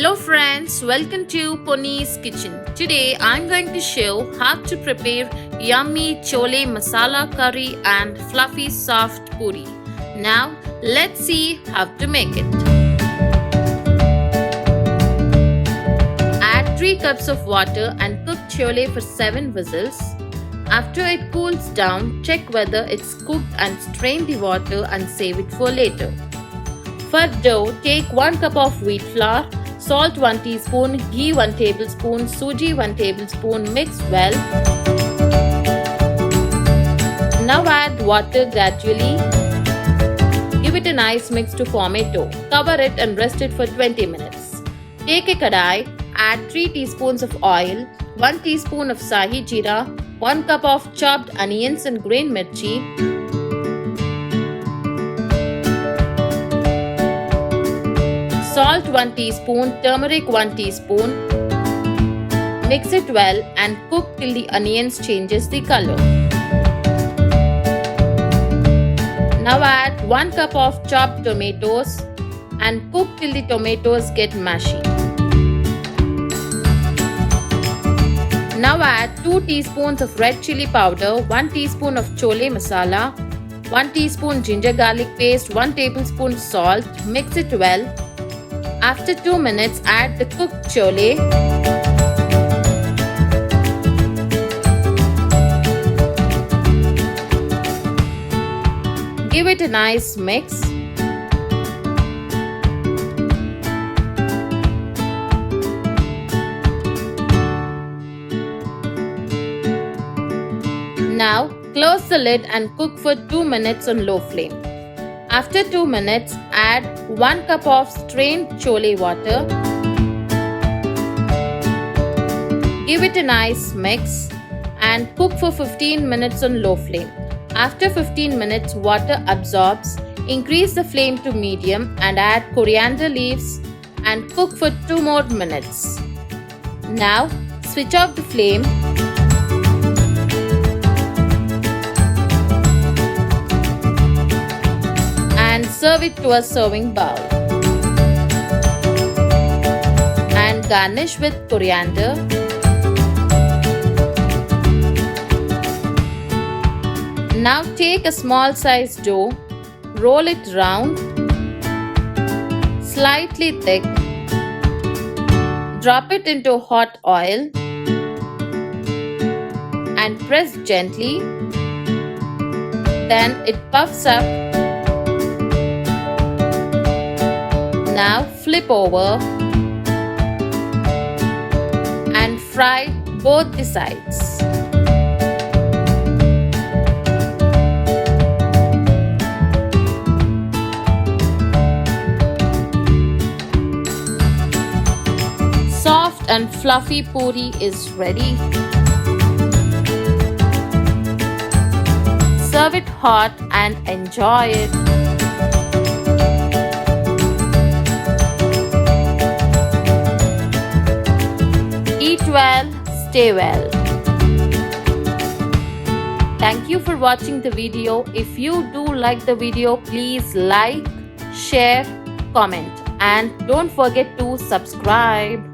Hello friends, welcome to Poni's Kitchen. Today I'm going to show how to prepare yummy chole masala curry and fluffy soft poori. Now let's see how to make it. Add 3 cups of water and cook chole for 7 whistles. After it cools down, check whether it's cooked and strain the water and save it for later. For dough, take 1 cup of wheat flour, salt 1 teaspoon, ghee 1 tablespoon, suji 1 tablespoon, mix well. Now add water gradually. Give it a nice mix to form a dough. Cover it and rest it for 20 minutes. Take a kadai, add 3 teaspoons of oil, 1 teaspoon of sahi jeera, 1 cup of chopped onions and green mirchi, salt 1 teaspoon, turmeric 1 teaspoon. Mix it well and cook till the onions changes the color. Now add 1 cup of chopped tomatoes and cook till the tomatoes get mushy. Now add 2 teaspoons of red chili powder, 1 teaspoon of chole masala, 1 teaspoon ginger garlic paste, 1 tablespoon salt. Mix it well. After 2 minutes, add the cooked chole. Give it a nice mix. Now, close the lid and cook for 2 minutes on low flame. After 2 minutes, add 1 cup of strained chole water. Give it a nice mix and cook for 15 minutes on low flame. After 15 minutes, water absorbs. Increase the flame to medium and add coriander leaves and cook for 2 more minutes. Now, switch off the flame. And serve it to a serving bowl. And garnish with coriander. Now take a small size dough, roll it round, slightly thick, drop it into hot oil and press gently. Then it puffs up. Now flip over and fry both the sides. Soft and fluffy poori is ready. Serve it hot and enjoy it. Eat well, stay well. Thank you for watching the video. If you do like the video, please like, share, comment, and don't forget to subscribe.